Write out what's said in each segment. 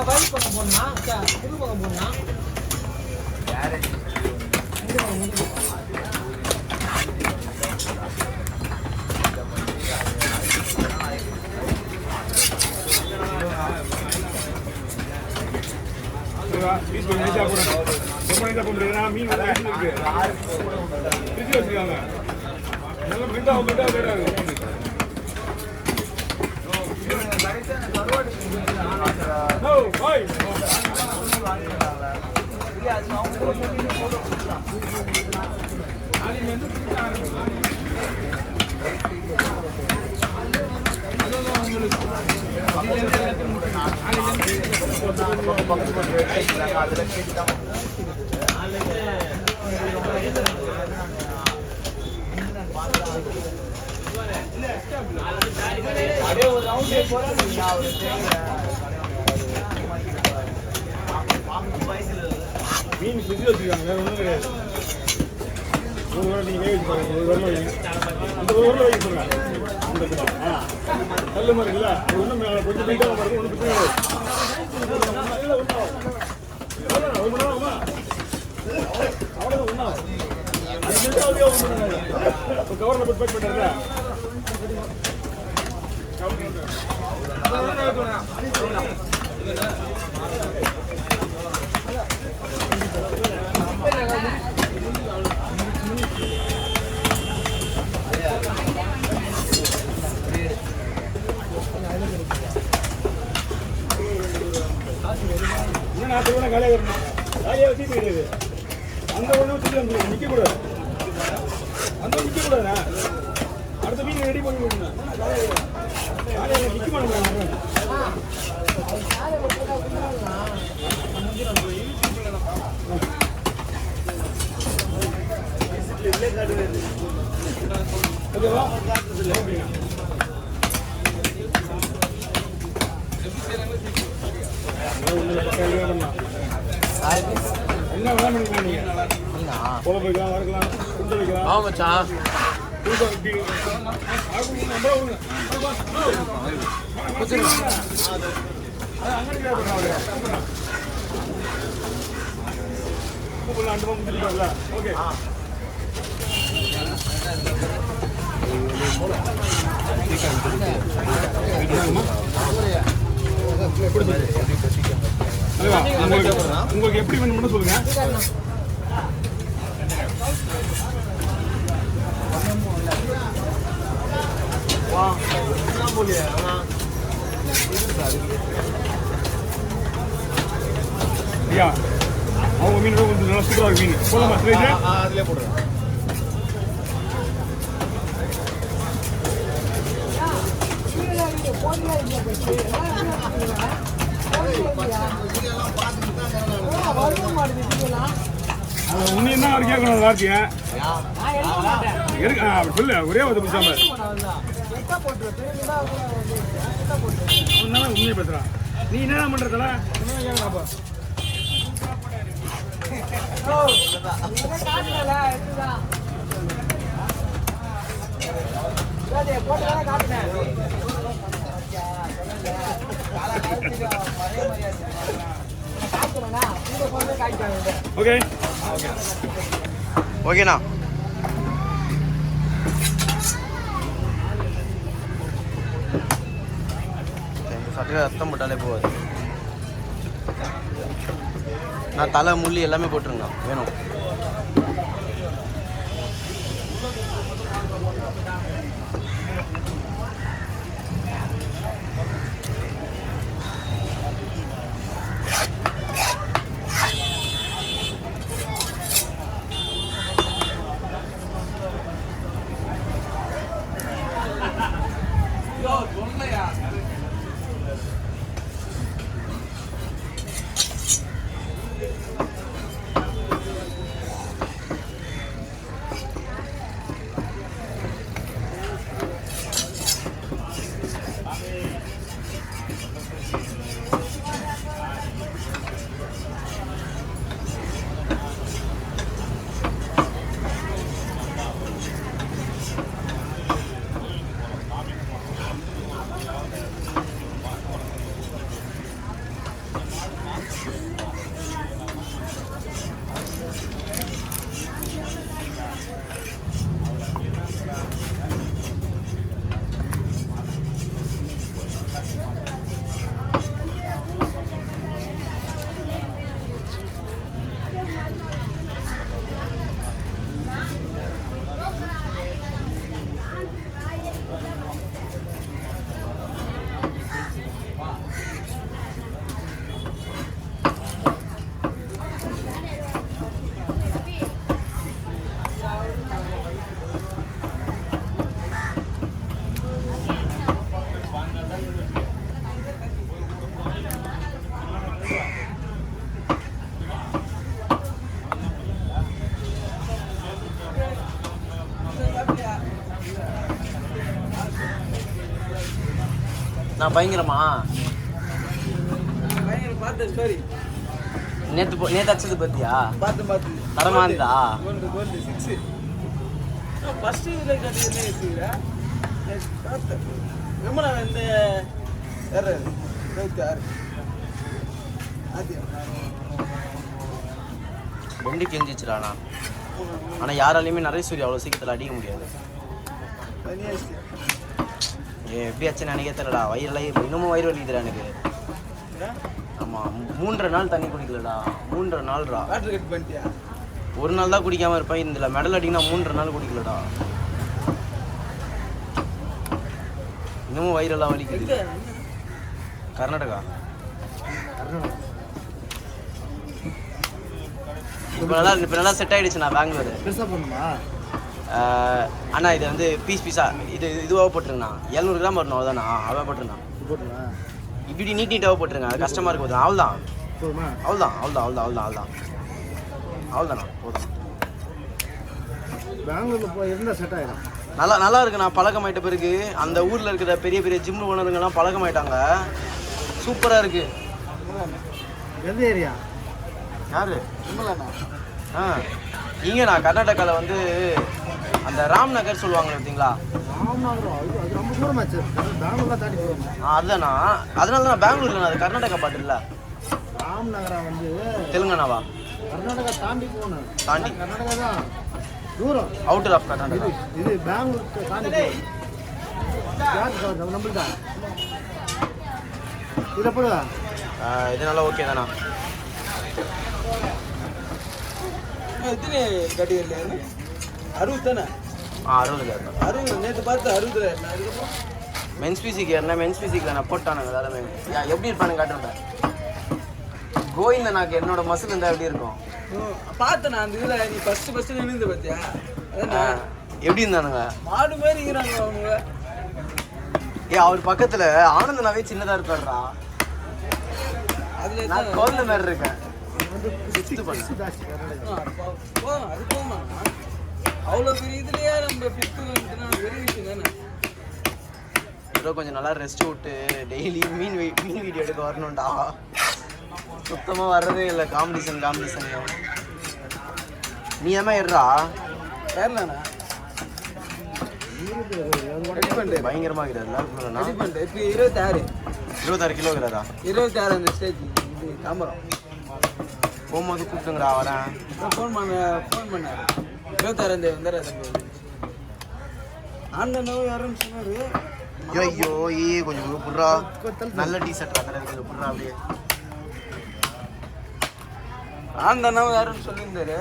வழி பக்கம் போனா புது பக்கம் போனா மீன் வச்சிருக்காங்க நல்ல மிட்டா மீன் ஃப்ரிட்ஜ் வச்சிருக்காங்க வேற ஒன்றும் கிடையாது. ஒரு வாரம் நீங்கள் வேக வச்சு பாருங்க. ஒரு வாரம் வைங்க. அந்த ஒரு வாரம் வைக்க சொல்லுங்க. நல்ல மாதிரி இருக்குல்ல ஒன்றும் கொஞ்சம் நீட்டாக பாருங்க. ஒன்றும் பிரச்சனை கிடையாது. ஒரு மணி நேரம் ஆகுமா அவ்வளோதான் ஒன்றா கவரில் போட்டு பேக் பண்ணுறா இன்னும் காலையாக வரணும். காலையாக வச்சு போயிடுது. அந்த ஒன்று வச்சுட்டு வந்து நிற்கக்கூடாது. அந்த நிற்கக்கூடாதுண்ணா. அடுத்த மீன் ரெடி பண்ணி கொடுங்க. காலையில் நிற்க மாட்டேங்க. ஓகேவா? என்ன வேலை பண்ணிக்கலாம் நீங்க? போல போய்க்கலாம், வரக்கலாம், குண்டு வைக்கலாம். ஆமா மச்சான். ஓகே உங்களுக்கு எப்படி வேணும்னு சொல்லுங்க. அவங்க மீன் கொஞ்சம் நல்லா சூப்பராக இருக்கு மீன். போலாமா ஸ்லைஸ்? அதிலே போடுறேன். உன்னை என்ன அவர் கேட்கணும் வார்த்தையை சொல்லு. ஒரே ஒரு புதுசாம உண்மையை பேசுறான். நீ என்ன பண்றதுல ஓகே ஓகேண்ணா. சட்டில் ரத்தம் போட்டாலே போகாது. நான் தலை முள்ளி எல்லாமே போட்டுருங்க வேணும். நான் பயங்கரமா பயங்கரம் பார்த்த ஸ்டோரி நேற்று அச்சது பத்தியா பார்த்து தரமா இருந்தா கோல்டு 6 ஃபர்ஸ்ட் இதில் கட்டி என்ன வச்சுக்கிறேன் பார்த்தேன் ரொம்ப நான் இந்த 26 ரெண்டு கிழிஞ்சிச்சுடாண்ணா. ஆனால் யாராலையுமே நிறைய சூரிய அவ்வளோ சீக்கிரத்தில் அடிக்க முடியாது. எப்படி ஆச்சுன்னு நினைக்க தெரியலடா. வயிறுலாம் இன்னமும் வயிறு வலிக்குதுடா எனக்கு. ஆமாம் 3.5 நாள் தண்ணி குடிக்கலடா. 3.5 நாள்டா. ஒரு நாள் தான் குடிக்காமல் இருப்பேன். இதில் மெடல் அடிக்கணும் 3.5 நாள் குடிக்கலடா. இன்னமும் வயிறெல்லாம் வலிக்குது. கர்நாடகா. இப்போ நல்லா செட் ஆகிடுச்சுண்ணா பெங்களூர். பெருசாக போகணுமா அண்ணா? இது வந்து பீஸாக இதுவாக போட்டுருங்கண்ணா. 700 கிராம் வரணும். அவ்வளோதாண்ணா. அவ்வளோ போட்டுருண்ணா. இப்படி நீட்டாக போட்டுருங்க. அது கஷ்டமாக இருக்கும் போது. அவ்வளோதான் அவ்வளோதாண்ணா போதும். பெங்களூரில் போய் இருந்தால் செட் ஆகிடும். நல்லா இருக்குண்ணா. பழக்கமாயிட்ட பிறகு அந்த ஊரில் இருக்கிற பெரிய பெரிய ஜிம் ஓனருங்கெல்லாம் பழக்கமாயிட்டாங்க. சூப்பராக இருக்குது. எந்த ஏரியா? யாரு? இங்கேண்ணா கர்நாடகாவில் வந்து அந்த ராம்நகர் சொல்லுவாங்க பார்த்தீங்களா? அது ரொம்ப தூரமாச்சு. பெங்களூர்லாம் தாண்டி போகணும். அதுதாண்ணா. அதனால தான் பெங்களூர்ல அது கர்நாடகா பாட்டு இல்லை. ராம்நகரா வந்து தெலுங்கானாவா? கர்நாடகா தாண்டி போகணும். கர்நாடகா தான் தூரம். Outer of Karnataka. இது பெங்களூர் தாண்டி போகணும். நம்மளுக்கு தான் இதை போடுவா. இது நல்லா ஓகே தானா? எத்தனை கட்டி 60 தானே? 60 நேற்று பார்த்து 60. மென்ஸ் பிசிக்கு ஏறினா மென்ஸ் பிசிக்கில் நான் போட்டானுங்க எல்லாருமே. எப்படி இருப்பானு காட்டுறேன். கோவிந்த நாக்கு என்னோட மசில் இருந்தால் எப்படி இருக்கும் பார்த்தேன் நான். அந்த இதில் நீ ஃபஸ்ட்டு நின்று பார்த்தியா? எப்படி இருந்தானுங்க? மாடு மாதிரி இருக்கிறாங்க அவங்க. அவர் பக்கத்தில் ஆனந்தனாவே சின்னதாக இருப்பாருடா. அதில் நான் குழந்தை மாதிரி இருக்கேன். அது போமா அவ்வளோ பெரிய இதுலையே நம்ம பெரிய விஷயம் தானே. கொஞ்சம் நல்லா ரெஸ்ட் விட்டு டெய்லி மீன் வீடியோ எடுக்க வரணும்டா. சுத்தமாக வர்றதே இல்லை. காம்படிஷன் நீ ஏமா ஏறா? ஏறலாண்ணா. பயங்கரமாக இருக்கிறது. இப்போ 26 கிலோ இருக்கிறதா? 26 அந்த ஸ்டேஜ். இது தாம்பரம் போகும்போது கூப்பிட்டுங்கடா வரேன். ஃபோன் பண்ணேன் 26 வந்துடுறேன். ஆண்டனவும் யாருன்னு சொன்னார். ஐயோ கொஞ்சம் புட்றா. நல்ல டீஷர்ட் கொஞ்சம் புட்றா. அப்படியே ஆண்டனவும் யாருன்னு சொல்லியிருந்தாரு.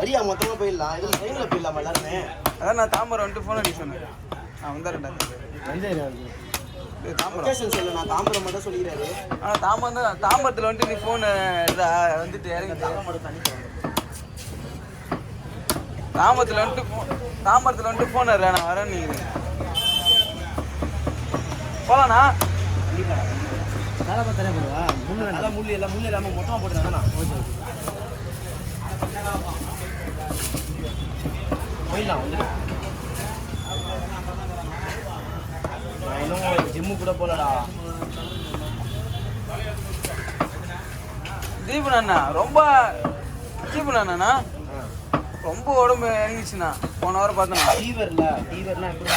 வரியா மொத்தமாக போயிடலாம். இதில் ட்ரெயினில் போயிடலாமா எல்லாருமே? அதான் நான் தாம்பரம் வந்துட்டு ஃபோன் அடி சொன்னேன். வந்துடுறேன்டா. லொக்கேஷன் சொல்லு. நான் தாம்பரம் மட்டும் சொல்லிக்கிறாரு. ஆனால் தாம்பரத்தில் வந்துட்டு நீ ஃபோனு வந்துட்டு இறங்கி தாம்பரத்தில் வந்துட்டு ஃபோன் நான் வரேன். நீங்கள் போகலாண்ணா. தரேன் போடுவா. முள்ளு இல்லாமல் மொத்தமாக போட்டுருந்தாண்ணா. போயிடலாம். நான் இன்னும் ஜிம்மு கூட போகலடா. தீபனா ரொம்ப உடம்பு இறங்கிச்சுண்ணா. போன வாரம் பார்த்தேண்ணா. ஃபீவர்னா எப்படி